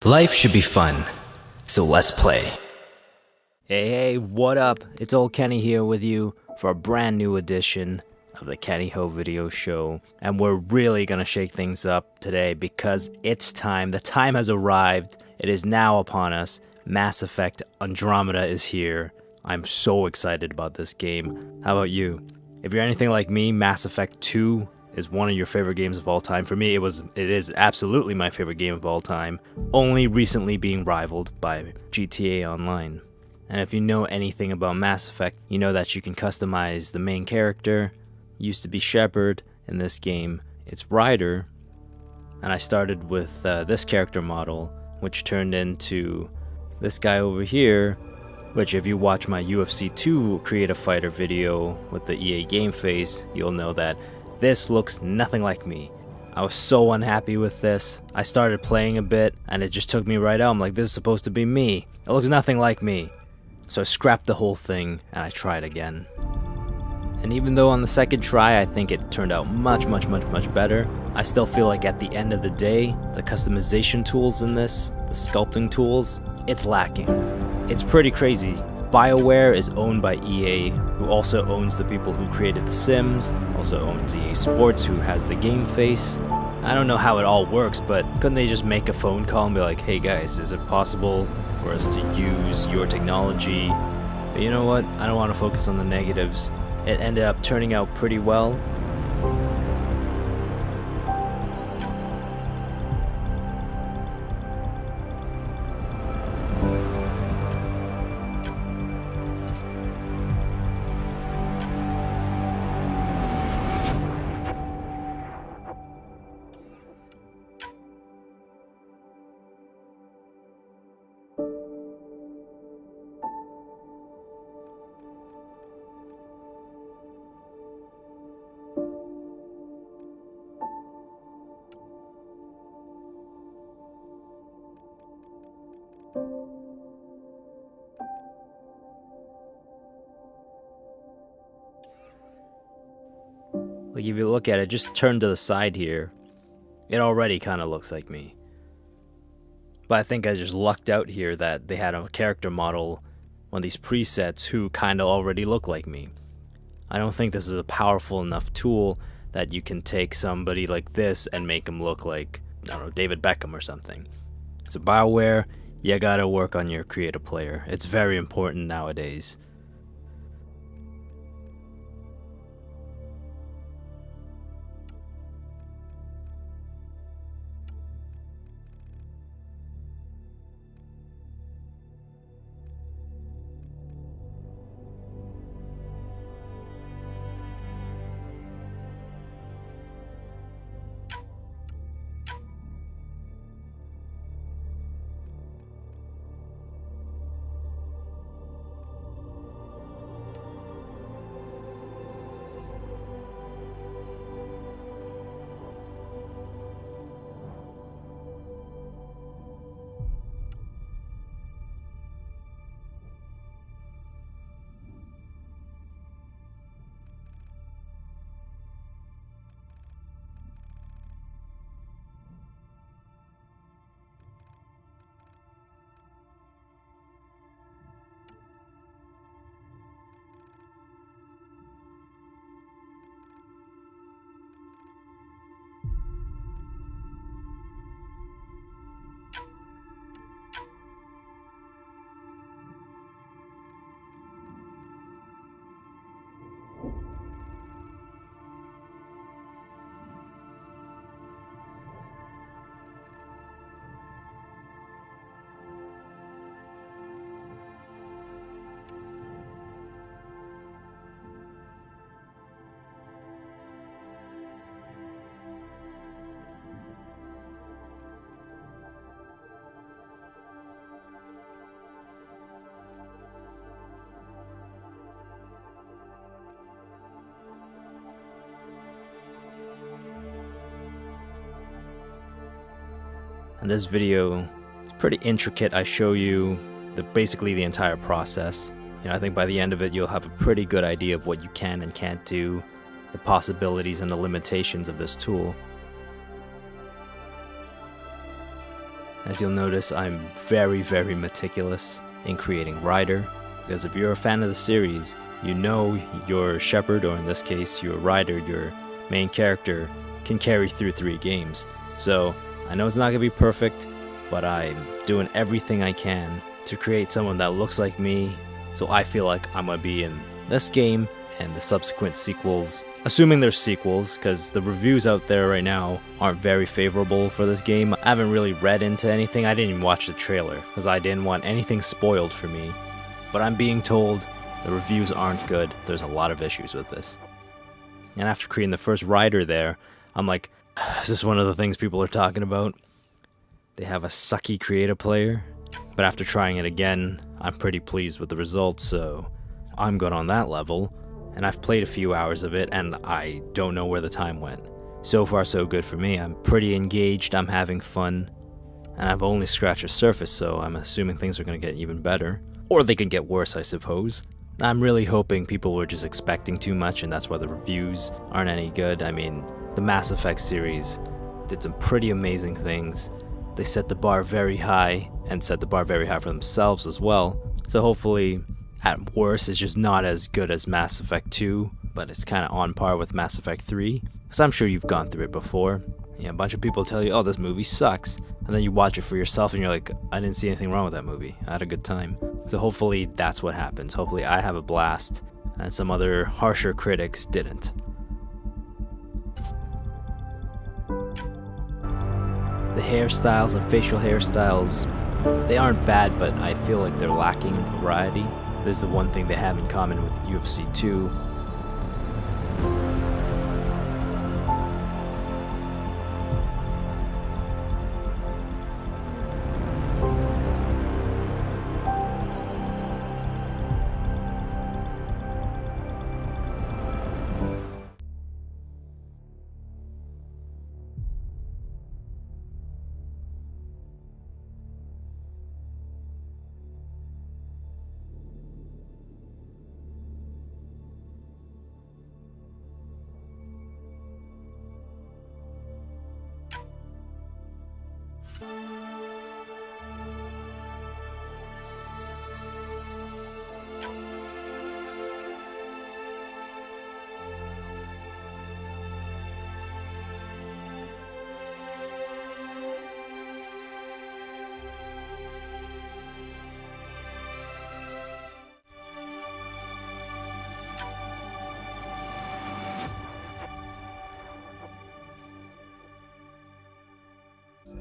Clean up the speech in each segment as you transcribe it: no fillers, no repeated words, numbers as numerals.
Life should be fun, so let's play. Hey, what up? It's old Kenny here with you for a brand new edition of the Kenny Ho Video Show. And we're really gonna shake things up today because it's time. The time has arrived. It is now upon us. Mass Effect Andromeda is here. I'm so excited about this game. How about you? If you're anything like me, Mass Effect 2 is one of your favorite games of all time. For me, it is absolutely my favorite game of all time, only recently being rivaled by GTA Online. And if you know anything about Mass Effect, you know that you can customize the main character. Used to be Shepard. In this game, it's Ryder. And I started with this character model, which turned into this guy over here, which if you watch my UFC 2 Creative Fighter video with the EA game face, you'll know that this looks nothing like me. I was so unhappy with this. I started playing a bit and it just took me right out. I'm like, this is supposed to be me. It looks nothing like me. So I scrapped the whole thing and I tried again. And even though on the second try I think it turned out much better, I still feel like at the end of the day, the customization tools in this, the sculpting tools, it's lacking. It's pretty crazy. BioWare is owned by EA, who also owns the people who created The Sims, also owns EA Sports, who has the game face. I don't know how it all works, but couldn't they just make a phone call and be like, hey guys, is it possible for us to use your technology? But you know what? I don't want to focus on the negatives. It ended up turning out pretty well. Like if you look at it, just turn to the side here, it already kind of looks like me. But I think I just lucked out here that they had a character model, one of these presets, who kind of already look like me. I don't think this is a powerful enough tool that you can take somebody like this and make them look like, I don't know, David Beckham or something. So BioWare, you gotta work on your creative player. It's very important nowadays. And this video is pretty intricate. I show you basically the entire process. I think by the end of it, you'll have a pretty good idea of what you can and can't do, the possibilities and the limitations of this tool. As you'll notice, I'm very meticulous in creating Ryder, because if you're a fan of the series, you know your Shepherd, or in this case, your Ryder, your main character, can carry through 3 games. So, I know it's not going to be perfect, but I'm doing everything I can to create someone that looks like me, so I feel like I'm going to be in this game and the subsequent sequels, assuming there's sequels, because the reviews out there right now aren't very favorable for this game. I haven't really read into anything. I didn't even watch the trailer, because I didn't want anything spoiled for me. But I'm being told the reviews aren't good. There's a lot of issues with this. And after creating the first Ryder there, I'm like, is this one of the things people are talking about? They have a sucky creative player. But after trying it again, I'm pretty pleased with the results, so I'm good on that level. And I've played a few hours of it, and I don't know where the time went. So far, so good for me. I'm pretty engaged, I'm having fun, and I've only scratched the surface, so I'm assuming things are going to get even better. Or they can get worse, I suppose. I'm really hoping people were just expecting too much, and that's why the reviews aren't any good. I mean, the Mass Effect series did some pretty amazing things. They set the bar very high, and set the bar very high for themselves as well. So hopefully, at worst, it's just not as good as Mass Effect 2, but it's kind of on par with Mass Effect 3. So I'm sure you've gone through it before. Yeah, a bunch of people tell you, oh, this movie sucks. And then you watch it for yourself and you're like, I didn't see anything wrong with that movie. I had a good time. So hopefully that's what happens. Hopefully I have a blast and some other harsher critics didn't. The hairstyles and facial hairstyles, they aren't bad, but I feel like they're lacking in variety. This is the one thing they have in common with UFC 2.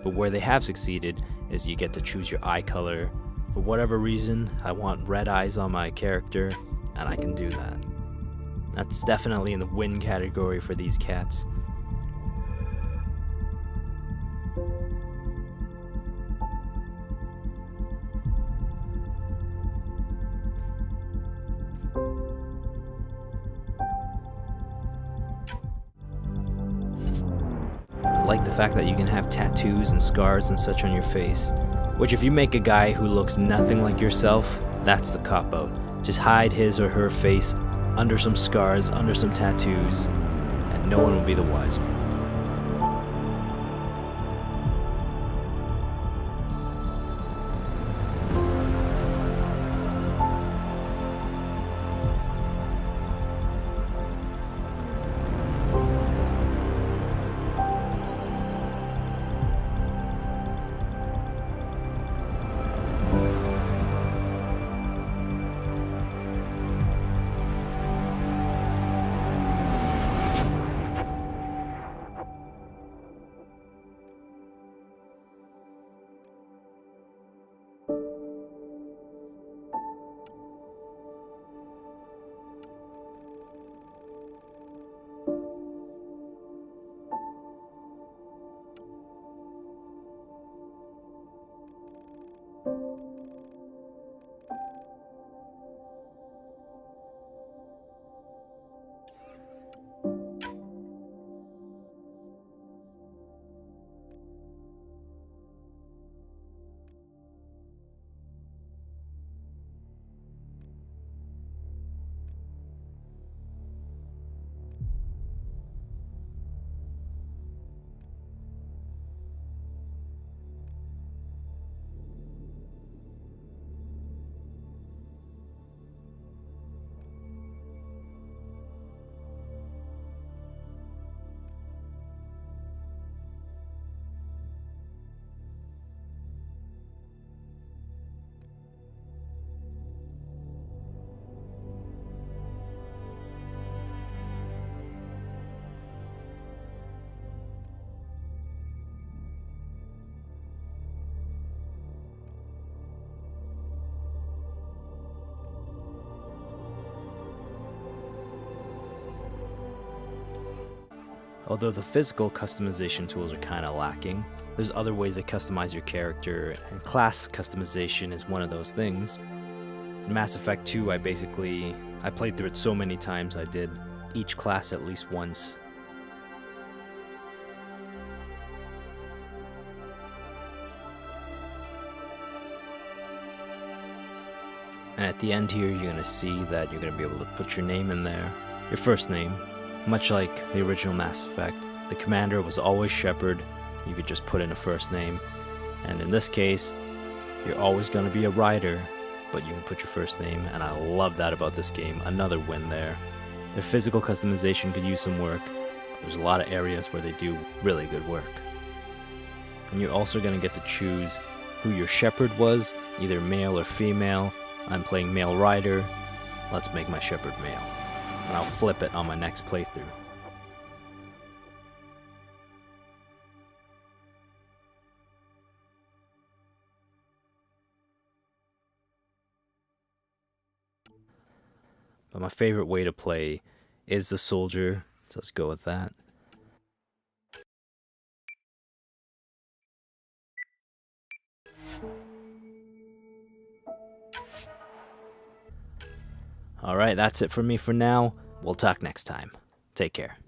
But where they have succeeded is you get to choose your eye color. For whatever reason, I want red eyes on my character, and I can do that. That's definitely in the win category for these cats. I like the fact that you can have tattoos and scars and such on your face, which if you make a guy who looks nothing like yourself, that's the cop-out. Just hide his or her face under some scars, under some tattoos, and no one will be the wiser. Although the physical customization tools are kind of lacking, there's other ways to customize your character, and class customization is one of those things. In Mass Effect 2, I played through it so many times I did each class at least once. And at the end here, you're going to see that you're going to be able to put your name in there, your first name. Much like the original Mass Effect, the commander was always Shepard. You could just put in a first name. And in this case, you're always going to be a Ryder, but you can put your first name, and I love that about this game. Another win there. Their physical customization could use some work, but there's a lot of areas where they do really good work. And you're also going to get to choose who your Shepard was, either male or female. I'm playing male Ryder. Let's make my Shepard male. And I'll flip it on my next playthrough. But my favorite way to play is the soldier, so let's go with that. Alright, that's it for me for now. We'll talk next time. Take care.